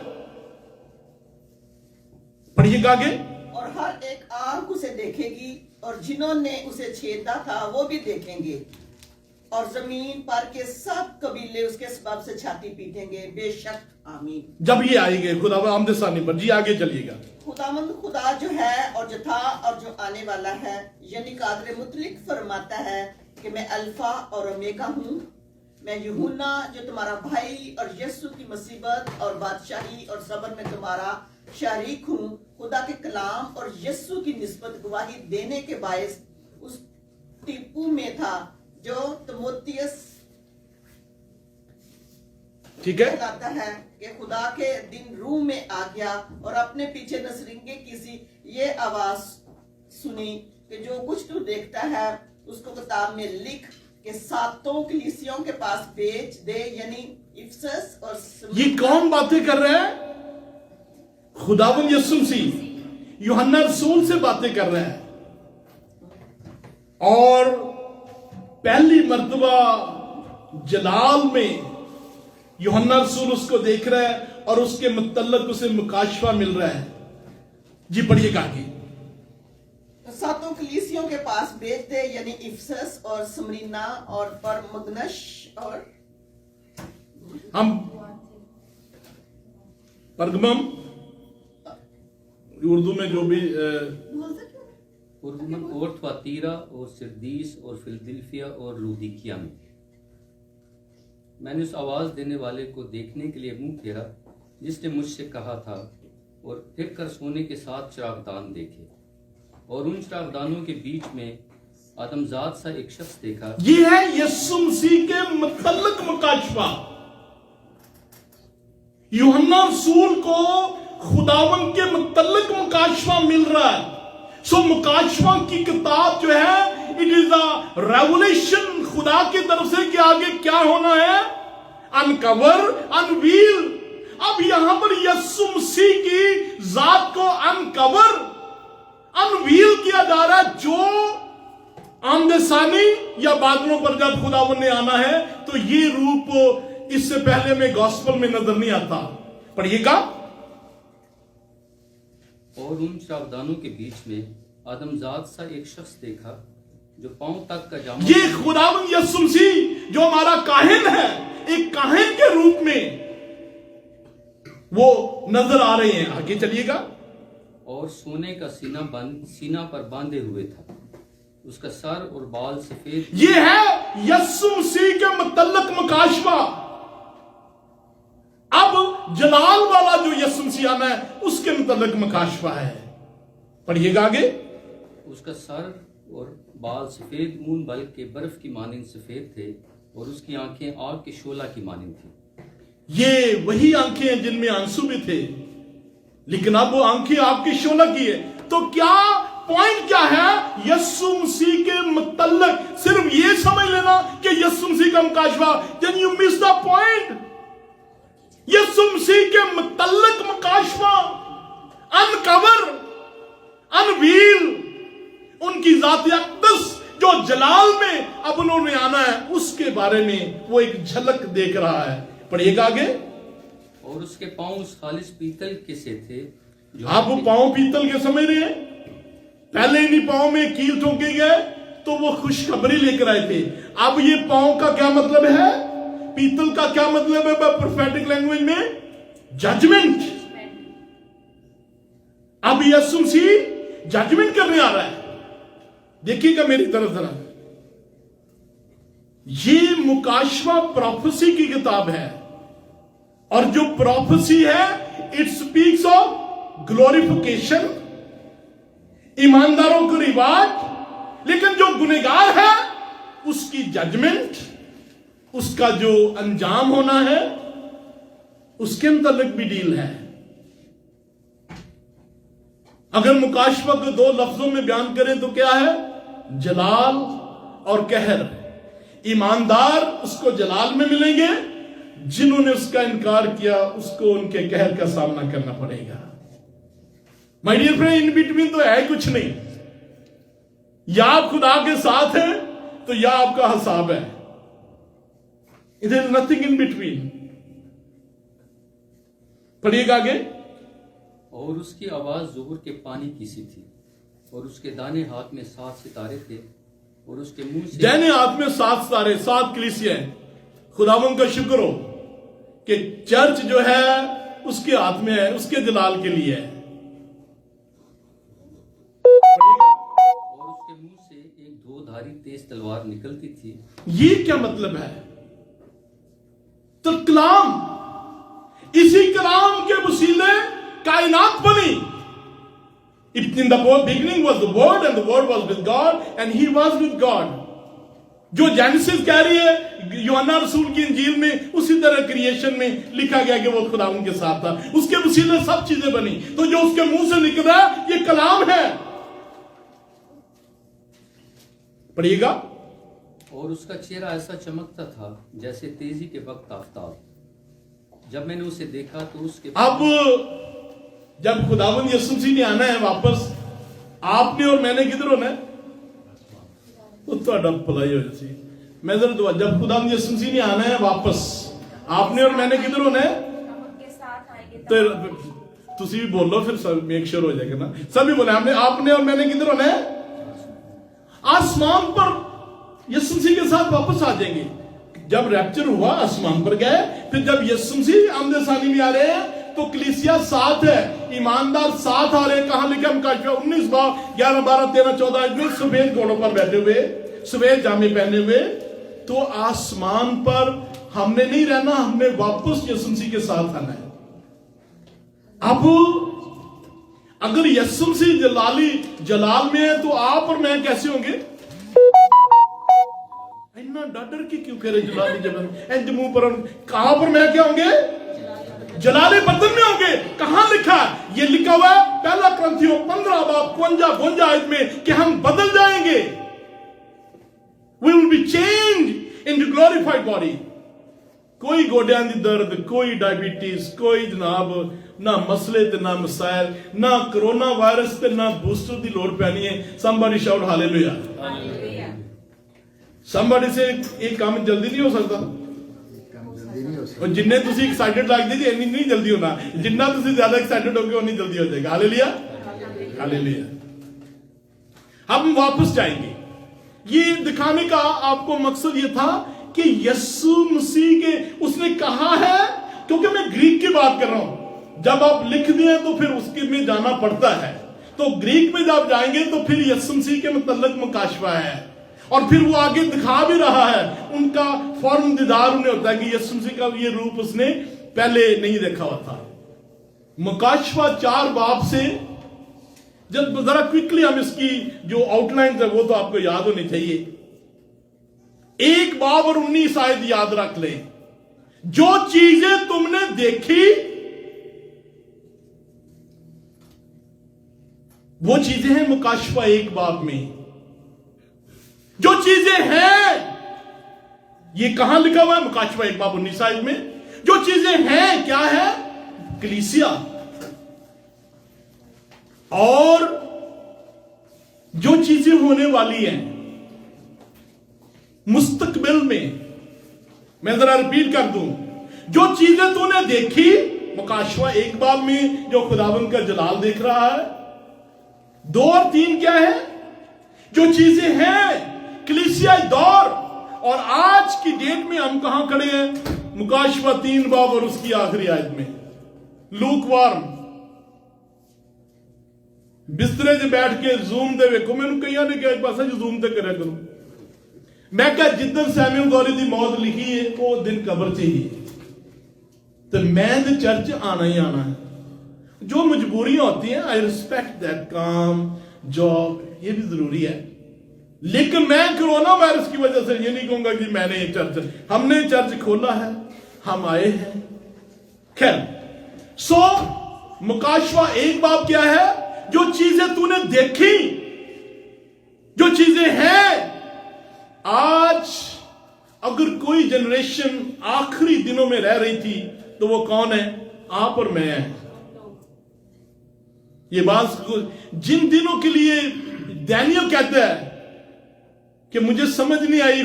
पढ़िएगा आगे। और हर एक आंख उसे देखेगी और जिन्होंने उसे छेदा था वो भी देखेंगे और जमीन पर के सब कबीले उसके सबब से छाती पीटेंगे। बेशक आमीन। जब ये आएंगे खुदा आमद सानी पर। जी आगे चलिएगा। खुदावंद खुदा जो है और जो था और जो आने वाला है, यानी कादर मुतलिक फरमाता है कि मैं अल्फा और ओमेगा हूँ। मैं यूहन्ना जो तुम्हारा भाई और यीशु की मुसीबत और बादशाही और सब्र में तुम्हारा शरीक हूँ। खुदा के कलाम और यीशु की निस्बत गवाही देने के बायस उस टीपू में था जो तिमोथियस ठीक है। कहलाता है कि खुदा के दिन रूह में आ गया और अपने पीछे नसरिंगे की सी ये आवाज सुनी कि जो कुछ तू देखता है उसको किताब में लिख के सातों कलीसियों के पास भेज दे, यानी इफिसस और ये कौन बातें कर रहे हैं? खुदावंद यीशु मसीह यूहन्ना रसूल से बातें कर रहे हैं और पहली मर्तबा जलाल में यूहन्ना रसूल उसको देख रहा है और उसके मुतल्लक उसे मुकाशफा मिल रहा है। जी पढ़िएगा आगे। सातों कलीसियों के पास भेज दे, यानी इफिसस और स्मिरना और परगमुस और हम परगमम उर्दू में जो भी उर्गुमन और त्वातीरा और सिरदीस और फिलदिल्फिया और लुदिकिया में। मैंने उस आवाज़ देने वाले को देखने के लिए मुंह फेरा जिसने मुझसे कहा था, और फिर कर सोने के 7 चिरागदान देखे और उन चिरागदानों के बीच में आदमजात सा एक शख्स देखा। ये है यीशु मसीह के मुतल्लक मुकाशफा। यूहन्ना रसूल को खुदावन के मुतल्लक मुकाशफा मिल रहा है। सो मुकाशफा की किताब जो है, इट इज अ रेवलेशन खुदा की तरफ से कि आगे क्या होना है। Uncover, unveil. अब यहां पर यीशु मसीह की जात को अनकवर, अनवील किया जा रहा है, जो आमदसानी या बादलों पर जब खुदावन ने आना है तो ये रूप इससे पहले में गॉस्पेल में नजर नहीं आता। पढ़िएगा। और उन चिरागदानों के बीच में आदमजात सा एक शख्स देखा जो पांव तक का जामा। ये खुदावन यीशु मसीह जो हमारा काहिन है, एक काहिन के रूप में वो नजर आ रहे हैं। आगे चलिएगा। और सोने का सीना पर बांधे हुए था। उसका सर और बाल सफेद। ये है यीशु मसीह के मुतल्लक मुकाशफा। अब जलाल वाला जो यीशु मसीह आना है उसके मुतल्लक मुकाशफा है। पढ़िएगा आगे। उसका सर और बाल सफेद ऊन बल्कि के बर्फ की मानिंद सफेद थे और उसकी आंखें आग के शोला की मानिंद थी। ये वही आंखें हैं जिनमें आंसू भी थे, लेकिन अब वो आंखें आपकी शोला की है। तो क्या पॉइंट क्या है यीशु मसीह के मुतल्लक? सिर्फ ये समझ लेना कि यीशु मसीह का मुकाशफा, then you miss the point. यीशु मसीह के मुतल्लक मुकाशफा, अनकवर, अनवील, उनकी जात अक़दस जो जलाल में अब उन्होंने आना है उसके बारे में वो एक झलक देख रहा है। पढ़िएगा आगे। और उसके पांव उस खालिस पीतल के से थे जो आप वो पांव पीतल के समझ रहे हैं? पहले इन्हीं पांव में कील ठोके गए तो वो खुशखबरी लेकर आए थे। अब ये पांव का क्या मतलब है? पीतल का क्या मतलब है प्रोफेटिक लैंग्वेज में? जजमेंट। अब यीशु मसीह जजमेंट करने आ रहा है। देखिएगा मेरी तरफ जरा, ये मुकाशवा प्रोफेसी की किताब है, और जो प्रोफेसी है इट स्पीक्स ऑफ ग्लोरिफिकेशन, ईमानदारों को रिवाज, लेकिन जो गुनहगार है उसकी जजमेंट, उसका जो अंजाम होना है उसके मुतालिक भी डील है। अगर मुकाशवा को दो लफ्जों में बयान करें तो क्या है? जलाल और कहर। ईमानदार उसको जलाल में मिलेंगे, जिन्होंने उसका इनकार किया उसको उनके कहर का सामना करना पड़ेगा। My dear friend, in between तो है कुछ नहीं। या आप खुदा के साथ हैं तो या आपका हिसाब है। इधर नथिंग इन बिटवीन। पढ़िएगा आगे। और उसकी आवाज ज़ोहर के पानी की सी थी, और उसके दाहिने हाथ में 7 सितारे थे, और उसके मुंह से दाहिने हाथ में 7 सितारे, 7 कलीसियां हैं। खुदावंद का शुक्र हो कि चर्च जो है उसके हाथ में है, उसके जलाल के लिए है। और उसके मुंह से एक धोधारी तेज तलवार निकलती थी। ये क्या मतलब है? तो कलाम, इसी कलाम के वसीले कायनात बनी। In the beginning was the word and the word was with God and he was with God। जो जेनेसिस कह रही है यूहन्ना रसूल की इंजील में, उसी तरह क्रिएशन में लिखा गया कि वो खुदावंद के साथ था, उसके वसीले सब चीजें बनी। तो जो उसके मुंह से निकल रहा है ये कलाम है। पढ़िएगा। और उसका चेहरा ऐसा चमकता था जैसे तेजी के वक्त आफताब। जब मैंने उसे देखा तो उसके अब जब खुदावंद यीशु मसीह ने आना है वापस, आपने और मैंने किधर होना है? वो तो भलाई हो जाती। मैं जरा दुआ, जब खुदावंद यीशु मसीह ने आना है वापस, आपने और मैंने किधर होना है? तो तुसी भी बोलो फिर मेक श्योर हो जाएगा ना। सभी बोले हमने, आपने और मैंने किधर होना है? आसमान पर यीशु मसीह के साथ वापस आ जाएंगे। जब रैप्चर हुआ आसमान पर गए, फिर जब यीशु मसीह आमदे सानी में आ रहे हैं तो कलीसिया साथ है, ईमानदार साथ आ रहे हैं। कहां लिखा? मुकाशवा 19 बाब 11 12 13 14 में सफेद घोड़ों पर बैठे हुए, सफेद जामे पहने हुए। तो आसमान पर हमने नहीं रहना, हमने वापस यीशु मसीह के साथ आना है। अब अगर यीशु मसीह जलाल में है तो आप और मैं कैसे होंगे? इतना डर के क्यों कह रहे जलाली जबन मुंह पर? कहां पर मैं क्या होंगे? जलाले बदन में होंगे। कहां लिखा? ये लिखा हुआ है पहला क्रंथियों 15 बाब 52 आयत में कि हम बदल जाएंगे। We will be changed into glorified body। कोई गोडियां दी दर्द, कोई डायबिटीज, कोई जनाब ना मसले ते ना मसाइल, ना कोरोना वायरस ते ना बूस्टर दी लोड़ पैनी है। somebody shout hallelujah। somebody से एक काम जल्दी नहीं हो सकता। और जिन्ने तुसी एक्साइटेड लगदे जी इन्नी नहीं जल्दी होना, जिन्ना तुसी ज्यादा एक्साइटेड होगे उतनी जल्दी हो जाएगा। Hallelujah hallelujah. हम वापस जाएंगे। ये दिखाने का आपको मकसद ये था कि यीशु मसीह के उसने कहा है, क्योंकि मैं ग्रीक की बात कर रहा हूं। जब आप लिख दिए तो फिर उसके में जाना पड़ता है। तो ग्रीक में जब जाएंगे तो फिर यीशु मसीह के मुतल्लिक मुकाशवा है, और फिर वो आगे दिखा भी रहा है। उनका फौरन दीदार उन्हें होता है कि यीशु मसीह का ये रूप उसने पहले नहीं देखा हुआ था। मुकाशवा 4 बाब से, जब जरा क्विकली हम इसकी जो आउटलाइन है वो तो आपको याद होनी चाहिए। 1 बाब और 19 आयत याद रख ले। जो चीजें तुमने देखी वो चीजें हैं मुकाशवा 1 बाब में। जो चीजें हैं, ये कहां लिखा हुआ है? मुकाशवा 1 बाब 19 आयत में। जो चीजें हैं क्या है? कलीसिया। और जो चीजें होने वाली हैं मुस्तकबिल में, मैं जरा रिपीट कर दूं, जो चीजें तूने देखी मुकाशवा 1 बाब में, जो खुदावंद का जलाल देख रहा है। 2 और 3 क्या है? जो चीजें हैं कलीसिया दौर, اور آج کی ڈیٹ میں ہم کہاں کھڑے ہیں؟ مکاشفہ 3 باب اور اس کی آخری آیت میں. لوک وارم بسترے سے بیٹھ کے زوم دے ویکو میں کئی نے کیا ایک پاسا جو زوم تے کریا کروں. میں کہا جدن سیمیل گوری دی موت لکھی ہے وہ دن قبر چاہیے تو میں دے چرچ آنا ہی آنا ہے. جو مجبوریاں ہوتی ہیں آئی ریسپیکٹ دیٹ، کام جاب یہ بھی ضروری ہے، لیکن میں کرونا وائرس کی وجہ سے یہ نہیں کہوں گا کہ میں نے یہ چرچ، ہم نے چرچ کھولا ہے، ہم آئے ہیں. خیر، سو مکاشفہ 1 باب کیا ہے؟ جو چیزیں تو نے دیکھی، جو چیزیں ہیں. آج اگر کوئی جنریشن آخری دنوں میں رہ رہی تھی تو وہ کون ہے؟ آپ اور میں ہیں. یہ بات جن دنوں کے لیے دانیل کہتا ہے کہ مجھے سمجھ نہیں آئی،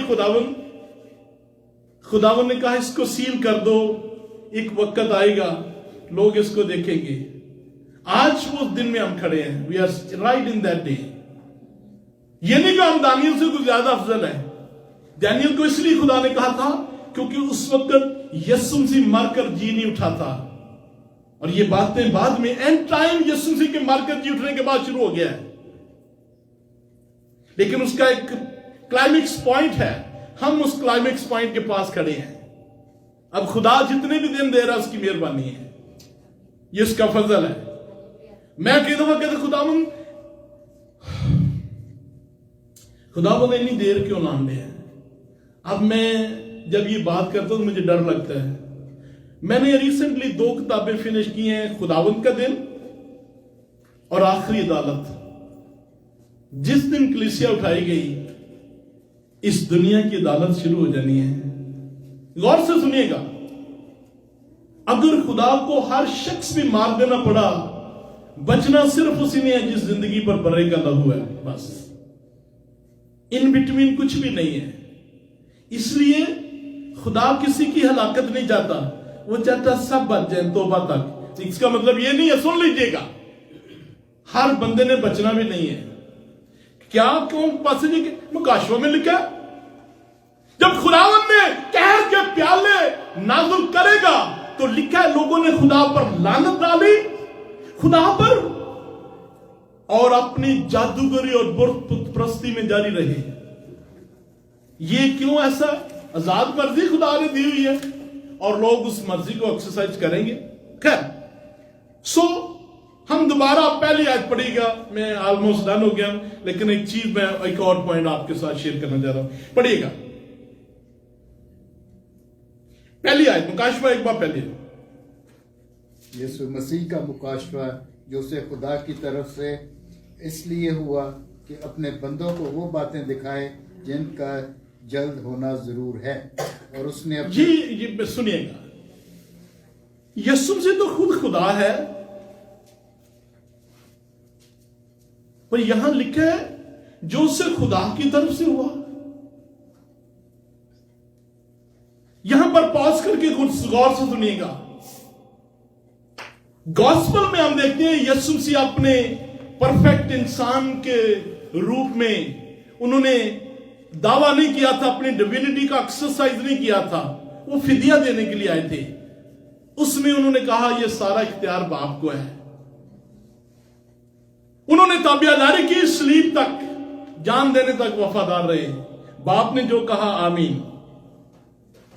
خداون نے کہا اس کو سیل کر دو، ایک وقت آئے گا لوگ اس کو دیکھیں گے. آج وہ دن میں ہم کھڑے ہیں. We are right in that day. یہ نہیں کہ ہم دانیل سے کچھ زیادہ افضل ہیں. دانیل کو اس لیے خدا نے کہا تھا کیونکہ اس وقت یسوع مسیح مر کر جی نہیں اٹھا تھا، اور یہ باتیں بعد میں اینڈ ٹائم یسوع مسیح کے مر کر جی اٹھنے کے بعد شروع ہو گیا ہے. لیکن اس کا ایک کلائمیکس پوائنٹ ہے، ہم اس کلائمیکس پوائنٹ کے پاس کھڑے ہیں. اب خدا جتنے بھی دن دے رہا اس کی مہربانی ہے، یہ اس کا فضل ہے. میں کئی دفعہ کہتا خداوند اتنی دیر کیوں لان لیا ہے. اب میں جب یہ بات کرتا ہوں تو مجھے ڈر لگتا ہے. میں نے ریسنٹلی 2 کتابیں فنش کی ہیں، خداوند کا دن اور آخری عدالت. جس دن کلیسیا اٹھائی گئی اس دنیا کی عدالت شروع ہو جانی ہے. غور سے سنیے گا، اگر خدا کو ہر شخص بھی مار دینا پڑا، بچنا صرف اسی نے ہے جس زندگی پر برے کا لہو ہے، بس ان بٹوین کچھ بھی نہیں ہے. اس لیے خدا کسی کی ہلاکت نہیں چاہتا، وہ چاہتا سب بچ جائیں توبہ تک. اس کا مطلب یہ نہیں ہے، سن لیجئے گا، ہر بندے نے بچنا بھی نہیں ہے. کیا کون پاسے جی مکاشفہ میں لکھا ہے جب خداوند نے قہر کے پیالے نازل کرے گا تو لکھا ہے لوگوں نے خدا پر لعنت ڈالی، خدا پر، اور اپنی جادوگری اور بت پرستی میں جاری رہے. یہ کیوں ایسا؟ آزاد مرضی خدا نے دی ہوئی ہے اور لوگ اس مرضی کو ایکسرسائز کریں گے. خیر، سو ہم دوبارہ پہلی آیت پڑھے گا. میں آلموسٹ ڈن ہو گیا، لیکن ایک چیز میں ایک اور پوائنٹ آپ کے ساتھ شیئر کرنا چاہ رہا ہوں. پڑھیے گا پہلی آیت، مکاشفہ 1 باب پہلی. یسوع مسیح کا مکاشفہ جو اسے خدا کی طرف سے اس لیے ہوا کہ اپنے بندوں کو وہ باتیں دکھائے جن کا جلد ہونا ضرور ہے. اور اس نے جی سنیے گا، یسوع سے تو خود خدا ہے، پر یہاں لکھا ہے جو اسے خدا کی طرف سے ہوا. یہاں پر پاس کر کے غور سے سنیے گا. گاسپل میں ہم دیکھتے ہیں یسوع مسیح اپنے پرفیکٹ انسان کے روپ میں انہوں نے دعویٰ نہیں کیا تھا، اپنی ڈیوینٹی کا ایکسرسائز نہیں کیا تھا، وہ فدیہ دینے کے لیے آئے تھے. اس میں انہوں نے کہا یہ سارا اختیار باپ کو ہے. انہوں نے تابعداری کی، سلیب تک، جان دینے تک وفادار رہے. باپ نے جو کہا آمین.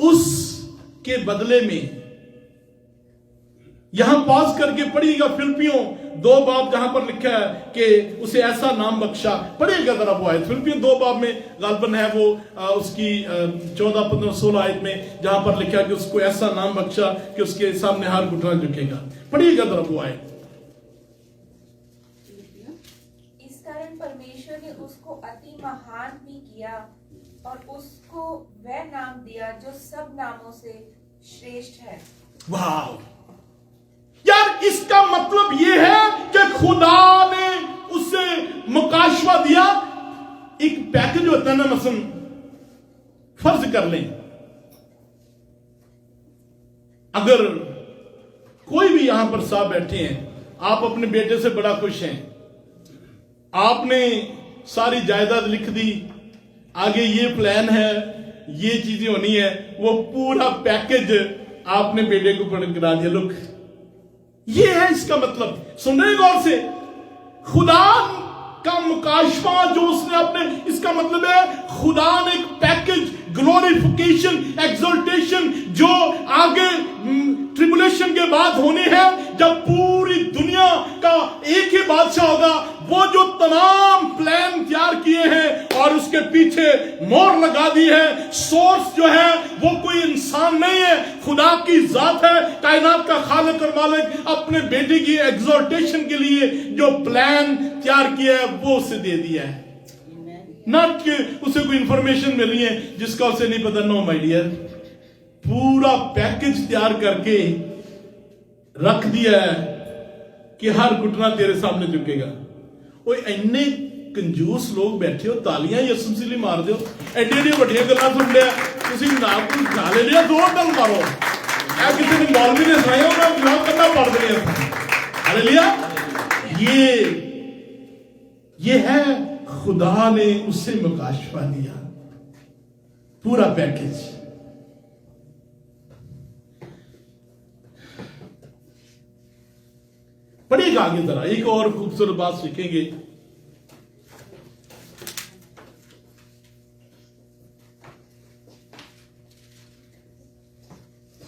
اس کے بدلے میں یہاں پاس کر کے پڑھیے گا فلپیوں 2 باب جہاں پر لکھا ہے کہ اسے ایسا نام بخشا. پڑھیے گا ذرا وہ آیت فلپیوں 2 باب میں غالباً ہے وہ اس کی 14, 15, 16 آیت میں جہاں پر لکھا کہ اس کو ایسا نام بخشا کہ اس کے سامنے ہر گھٹنا جھکے گا. پڑھیے گا ذرا وہ آیت. اس کارن پرمیشور نے اس کو اتی مہان بھی کیا اور اس کو وہ نام دیا جو سب ناموں سے شریشٹھ ہے. واو یار، اس کا مطلب یہ ہے کہ خدا نے اسے مکاشفہ دیا. ایک پیکج ہوتا ہے نا، مثلا فرض کر لیں اگر کوئی بھی یہاں پر صاحب بیٹھے ہیں، آپ اپنے بیٹے سے بڑا خوش ہیں، آپ نے ساری جائیداد لکھ دی، آگے یہ پلان ہے، ये चीजें होनी है, वो पूरा पैकेज आपने बेटे को करा दिया। लुक, ये है इसका मतलब। सुन रहे गौर से, खुदा का मुकाशफा जो उसने अपने, इसका मतलब है खुदा ने एक पैकेज, ग्लोरिफिकेशन, एक्सोल्टेशन जो आगे ट्रिबुलेशन के बाद होनी है, जब पूरी दुनिया का एक ही बादशाह होगा, वो जो तमाम प्लान तैयार किए हैं और उसके पीछे मोहर लगा दी है। सोर्स जो है वो कोई इंसान नहीं है, खुदा की जात है, कायनात का खालिक और मालिक। अपने बेटे की एक्सोल्टेशन के लिए जो प्लान तैयार किया है वो उसे दे दिया है। नॉट कि उसे कोई इंफॉर्मेशन मिली है जिसका उसे नहीं पता। नो माय डियर, पूरा पैकेज तैयार करके रख दिया है कि हर घुटना तेरे सामने झुकेगा। ओए इन्ने कंजूस लोग बैठे हो, तालियां यसू मसीह ਲਈ ਮਾਰ ਦਿਓ। ਐਡੀ ਐਡੀ ਵੱਡੀਆਂ ਗੱਲਾਂ ਸੁਣ ਲਿਆ ਤੁਸੀਂ, ਨਾਲ ਕੋਈ ਖਾ ਲੈ ਲਿਆ, ਦੋ ਡਲ ਮਾਰੋ। ਇਹ ਕਿਸੇ ਨੇ ਮੌਲਵੀ ਨੇ ਸੁਣਾਇਆ, ਉਹਨਾਂ ਗੁਲਾਮ ਕੰਨਾ ਪੜ ਰਹੇ हैं। हालेलुया। ये है खुदा ने उससे मुकाशफा दिया, पूरा पैकेज। पढ़िएगा आगे जरा, एक और खूबसूरत बात सीखेंगे।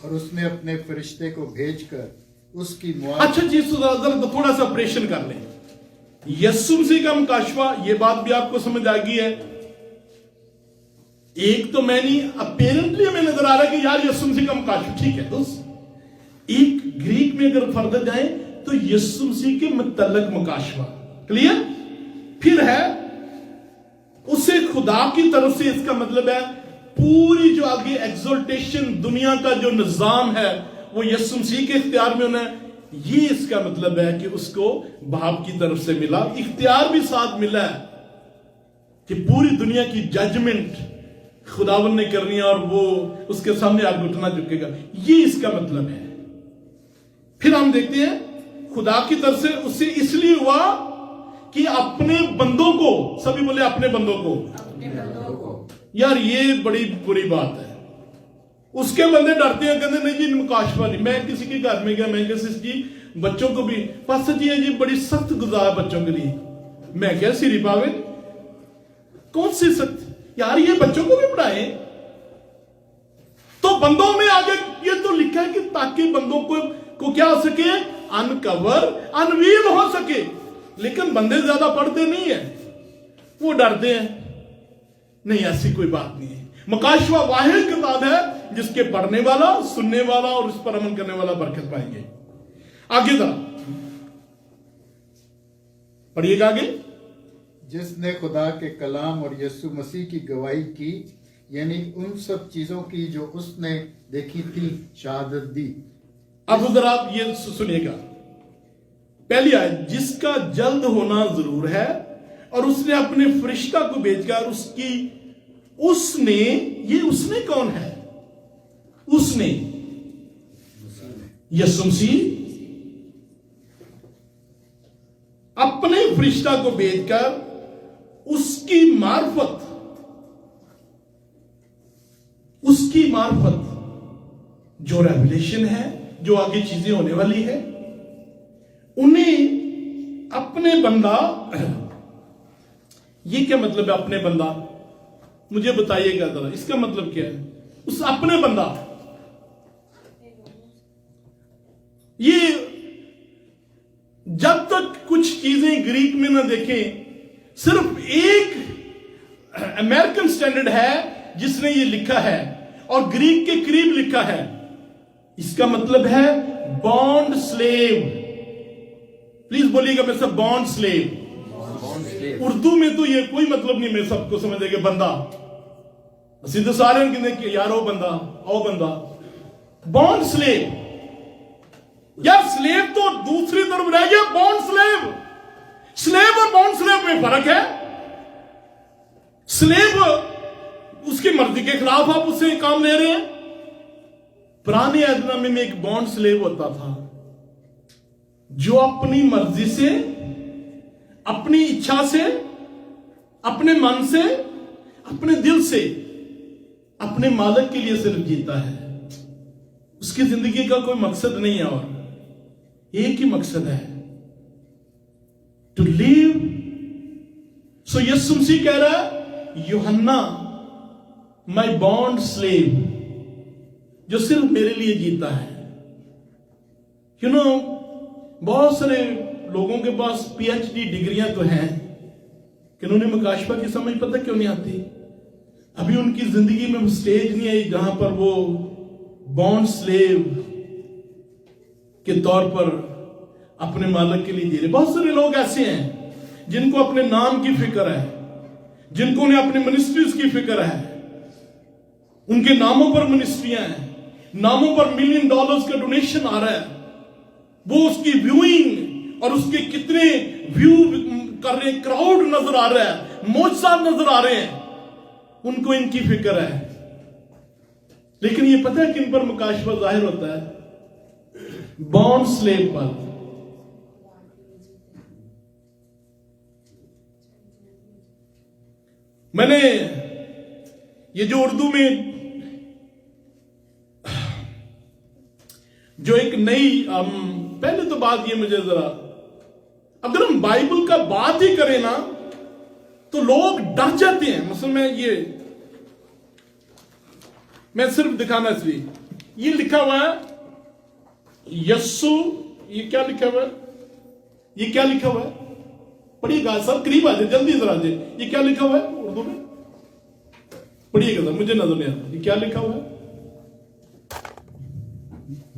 और उसने अपने फरिश्ते को भेजकर उसकी अच्छा जी, थोड़ा सा ऑपरेशन कर लें। यीशु मसीह का मुकाशफा, ये बात भी आपको समझ आ गई है। एक तो मैं नहीं, अपेरेंटली हमें नजर आ रहा है कि यार यीशु मसीह का मुकाशफा, ठीक है दोस्त। एक ग्रीक में अगर फर्दर जाए तो यीशु मसीह के मुतल्लक मुकाशफा, क्लियर। फिर है उसे खुदा की तरफ से, इसका मतलब है पूरी जो आगे एक्सोल्टेशन दुनिया का जो निजाम है वो यीशु मसीह के इख्तियार में होना है। ये इसका मतलब है कि उसको बाप की तरफ से मिला, इख्तियार भी साथ मिला है कि पूरी दुनिया की जजमेंट खुदावन ने करनी है और वो उसके सामने आप घुटना झुकेगा। ये इसका मतलब है। फिर हम देखते हैं खुदा की तरफ से उससे इसलिए हुआ कि अपने बंदों को, सभी बोले अपने बंदों को। यार ये बड़ी बुरी बात है। उसके बंदे डरते हैं, कहते नहीं जी मुकाशफा नहीं। मैं किसी के घर में गया, मैं कहा जी बच्चों को भी पास्टर जी है जी, बड़ी सख्त गुजार बच्चों के लिए। मैं क्या सिरी पावे, कौन सी सख्त यार, ये बच्चों को भी पढ़ाए। तो बंदों में आगे ये तो लिखा है कि ताकि बंदों को क्या हो सके, अनकवर, अनवील हो सके। लेकिन बंदे ज्यादा पढ़ते नहीं है, वो डरते हैं। नहीं, ऐसी कोई बात नहीं है। मुकाशफा वाहिद किताब है जिसके पढ़ने वाला, सुनने वाला और उस पर अमल करने वाला बरकत पाएंगे। आगे जरा पढ़िएगा आगे। जिसने खुदा के कलाम और यीशु मसीह की गवाही की, यानी उन सब चीजों की जो उसने देखी थी, शहादत दी। अब उधर आप ये सुनिएगा, पहली आयत, जिसका जल्द होना जरूर है और उसने अपने फरिश्ता को भेजकर उसने, ये उसने कौन है? उसने यीशु मसीह अपने फरिश्ता को भेजकर उसकी मार्फत जो रेवलेशन है, जो आगे चीजें होने वाली है, उन्हें अपने बंदा, ये क्या मतलब है अपने बंदा? मुझे बताइएगा जरा, इसका मतलब क्या है? उस अपने बंदा, ये जब तक कुछ चीजें ग्रीक में ना देखें, सिर्फ एक अमेरिकन स्टैंडर्ड है जिसने ये लिखा है और ग्रीक के करीब लिखा है। इसका मतलब है बॉन्ड स्लेव। प्लीज बोलिएगा मेरे साथ, बॉन्ड स्लेव। उर्दू में तो ये कोई मतलब नहीं, मैं सबको समझ आएगा बंदा। सीधे सारे कि यार ओ बंदा। बॉन्ड स्लेव, यार स्लेव तो दूसरी तरफ रह गया, बॉन्ड स्लेव। स्लेव और बॉन्ड स्लेव में फर्क है। स्लेव उसकी मर्जी के खिलाफ आप उससे काम ले रहे हैं। पुराने अहदनामे में एक बॉन्ड स्लेव होता था जो अपनी मर्जी से, अपनी इच्छा से, अपने मन से, अपने दिल से अपने मालिक के लिए सिर्फ जीता है, उसकी जिंदगी का कोई मकसद नहीं है, और एक ही मकसद है, टू लिव। सो यीशु मसीह कह रहा है, यूहन्ना माय बॉन्ड स्लेव, जो सिर्फ मेरे लिए जीता है। यू नो, बहुत सारे लोगों के पास पीएचडी डिग्रियां तो हैं, कि उन्हें मुकाशफा की समझ पता क्यों नहीं आती? अभी उनकी जिंदगी में स्टेज नहीं आई जहां पर वो बॉन्ड स्लेव के तौर पर अपने मालिक के लिए जी रहे। बहुत सारे लोग ऐसे हैं जिनको अपने नाम की फिक्र है, जिनको उन्हें अपने मिनिस्ट्रीज की फिक्र है, उनके नामों पर मिनिस्ट्रियां हैं, नामों पर $1 मिलियन का डोनेशन आ रहा है, वो उसकी व्यूइंग और उसके कितने व्यू कर रहे, क्राउड नजर आ रहा है, मौजूद नजर आ रहे हैं, उनको इनकी फिक्र है। लेकिन ये पता है किन पर मुकाशफा जाहिर होता है? बॉन्ड स्लेव पर। मैंने ये जो उर्दू में जो एक नई पहले तो बात ये, मुझे जरा, अगर हम बाइबल का बात ही करें ना तो लोग डर जाते हैं। मतलब मैं सिर्फ दिखाना इसलिए, ये लिखा हुआ है यस्सु, ये क्या लिखा हुआ है? ये क्या लिखा हुआ है? पढ़िएगा सब, करीब आ जाए, जल्दी जरा जाए। ये क्या लिखा हुआ है उर्दू में? पढ़िएगा सर, मुझे नजर नहीं आता। ये क्या लिखा हुआ है?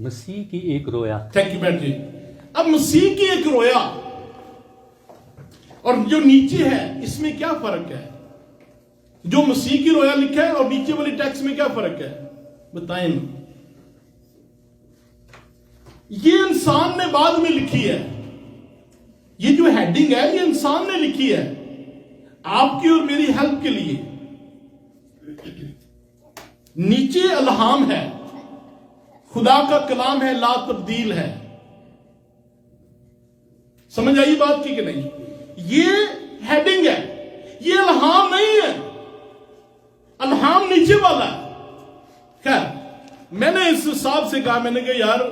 मसीह की एक रोया। थैंक यू मैम जी। अब मसीह की एक रोया और जो नीचे है, इसमें क्या फर्क है? जो मसीह की रोया लिखा है और नीचे वाली टेक्स्ट में क्या फर्क है? बताएं ना। ये इंसान ने बाद में लिखी है, ये जो हेडिंग है ये इंसान ने लिखी है आपकी और मेरी हेल्प के लिए। नीचे अल्हाम है, खुदा का कलाम है, ला तब्दील है। समझ आई बात की कि नहीं? ये हेडिंग है, ये अल्हाम नहीं है, अल्हाम नीचे वाला है। खैर, मैंने इस हिसाब से कहा, मैंने कहा यार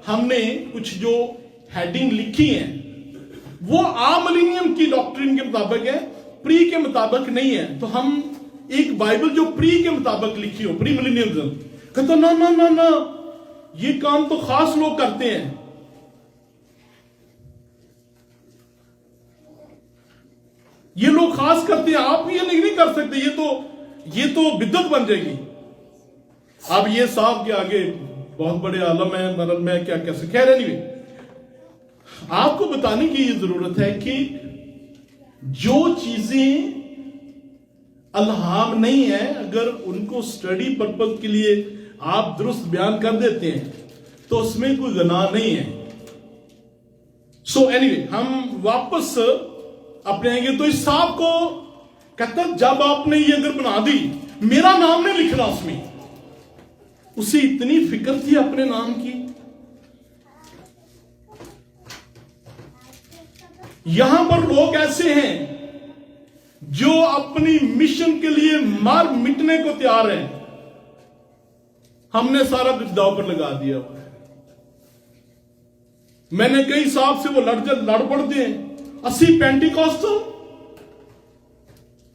हमने कुछ जो हेडिंग लिखी है वो मिलेनियम की डॉक्ट्रिन के मुताबिक है, प्री के मुताबिक नहीं है। तो हम एक बाइबल जो प्री के मुताबिक लिखी हो, प्री मिलेनियम, कहते ना ना ना ना, ये काम तो खास लोग करते हैं। ये लोग खास करते हैं, आप ये नहीं कर सकते, ये तो बिद्दत बन जाएगी। अब ये साहब के आगे बहुत बड़े आलम है, मतलब मैं क्या कह सकता। खैर एनीवे, आपको बताने की ये जरूरत है कि जो चीजें अल्हाम नहीं है, अगर उनको स्टडी पर्पज के लिए आप दुरुस्त बयान कर देते हैं तो उसमें कोई गुनाह नहीं है। सो एनीवे, हम वापस अपने आएंगे। तो इस साहब को कहता, जब आपने ये अगर बना दी, मेरा नाम नहीं लिखना उसमें। उसे इतनी फिक्र थी अपने नाम की। यहां पर लोग ऐसे हैं जो अपनी मिशन के लिए मार मिटने को तैयार हैं। हमने सारा कुछ दांव पर लगा दिया हुआ है। मैंने कई साहब से वो लड़ पड़ते हैं, 80 पेंटिकॉस्टल।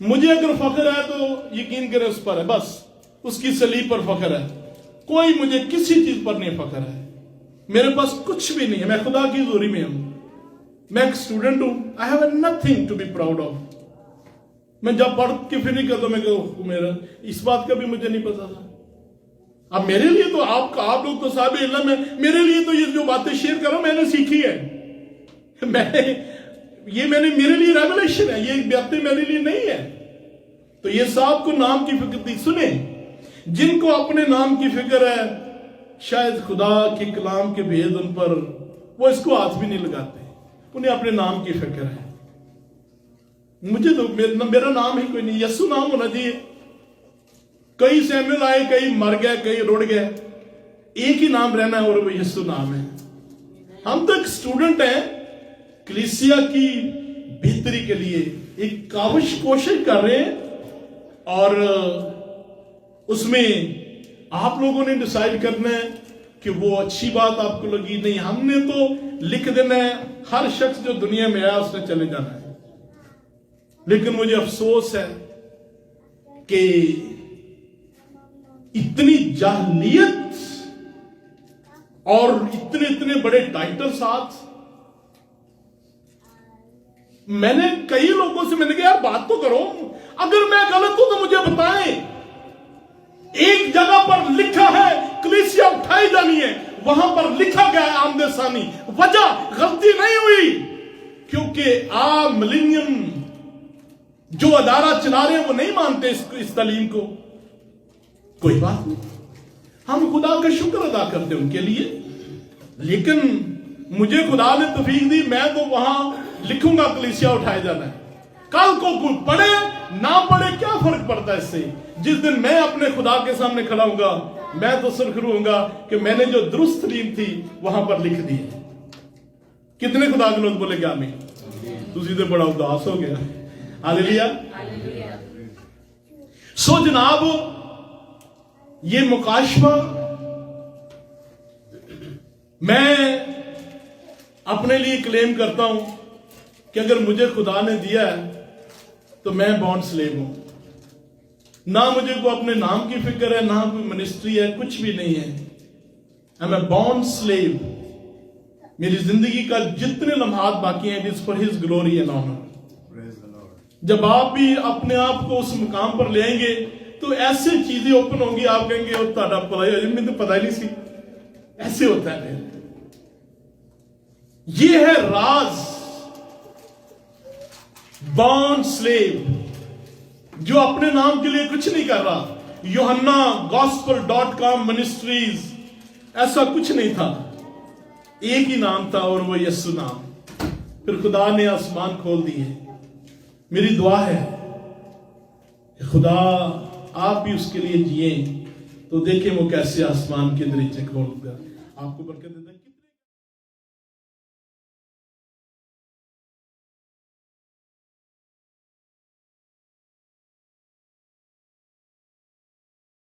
मुझे अगर फख्र है तो यकीन करें उस पर है, बस उसकी सलीब पर फख्र है। कोई मुझे किसी चीज पर नहीं फख्र है। मेरे पास कुछ भी नहीं है, मैं खुदा की जोरी में हूं। मैं एक स्टूडेंट हूं, I have nothing to be proud of. मैं जब पढ़ के फिर नहीं करता, मैं मेरा इस बात का भी मुझे नहीं पता था। अब मेरे लिए तो आप लोग तो साहब इल्म है, मेरे लिए तो ये जो बातें शेयर कर रहा हूं मैंने सीखी है। मैंने मेरे लिए रेवलेशन है, ये बातें मेरे लिए नहीं है। तो ये साहब को नाम की फिक्र थी। सुने, जिनको अपने नाम की फिक्र है, शायद खुदा के कलाम के भेद उन पर, वो इसको हाथ भी नहीं लगाते। उन्हें अपने नाम की फिक्र है। मुझे तो मेरा नाम ही कोई नहीं, यस्सु नाम होना चाहिए। कई सैमुएल आए, कई मर गए, कई रुड़ गए, एक ही नाम रहना है और वो यस्सु नाम है। हम तो एक स्टूडेंट हैं, कलीसिया की बेहतरी के लिए एक कोशिश कर रहे हैं। और उसमें आप लोगों ने डिसाइड करना है कि वो अच्छी बात आपको लगी। नहीं, हमने तो लिख देना है हर शख्स जो दुनिया में आया उसने चले जाना है। लेकिन मुझे अफसोस है कि इतनी जाहलियत और इतने इतने बड़े टाइटल साथ, मैंने कई लोगों से मैंने कहा यार बात तो करो, अगर मैं गलत हूं तो मुझे बताएं। एक जगह पर लिखा है कलीसिया उठाई जानी है, वहां पर लिखा गया है आमदे सानी, वजह गलती नहीं हुई क्योंकि मिलेनियम जो अदारा चला रहे हैं वो नहीं मानते इस तालीम को। कोई बात नहीं, हम खुदा का शुक्र अदा करते हैं उनके लिए। लेकिन मुझे खुदा ने तौफीक दी, मैं तो वहां लिखूंगा कलीसिया उठाए जाना है। कल को कोई पढ़े ना पढ़े क्या फर्क पड़ता है इससे। जिस दिन मैं अपने खुदा के सामने खड़ा होऊंगा, मैं तो सुरखरू होऊंगा कि मैंने जो दुरुस्त तरीन थी वहां पर लिख दी। कितने खुदा के लोग बोले क्या नहीं, तुझी तो बड़ा उदास हो गया। हालेलुया। सो जनाब, ये मुकाशफा मैं अपने लिए क्लेम करता हूं कि अगर मुझे खुदा ने दिया है तो मैं बॉन्ड स्लेव हूं। ना मुझे को अपने नाम की फिक्र है, ना कोई मिनिस्ट्री है, कुछ भी नहीं है। I am a bond slave. मेरी जिंदगी का जितने लम्हात बाकी हैं, it is for his glory and honour. जब आप भी अपने आप को उस मुकाम पर ले आएंगे तो ऐसे चीजें ओपन होंगी, आप कहेंगे और ताड़ा पता तो पता ही नहीं सी, ऐसे होता है। ये है राज बॉन्ड स्लेव जो अपने नाम के लिए कुछ नहीं कर रहा। यूहन्ना gospel.com मिनिस्ट्रीज ऐसा कुछ नहीं था, एक ही नाम था और वो यीशु नाम। फिर खुदा ने आसमान खोल दिए। मेरी दुआ है कि खुदा आप भी उसके लिए जिए तो देखें वो कैसे आसमान के दरीचे खोलकर आपको बरकत देता है।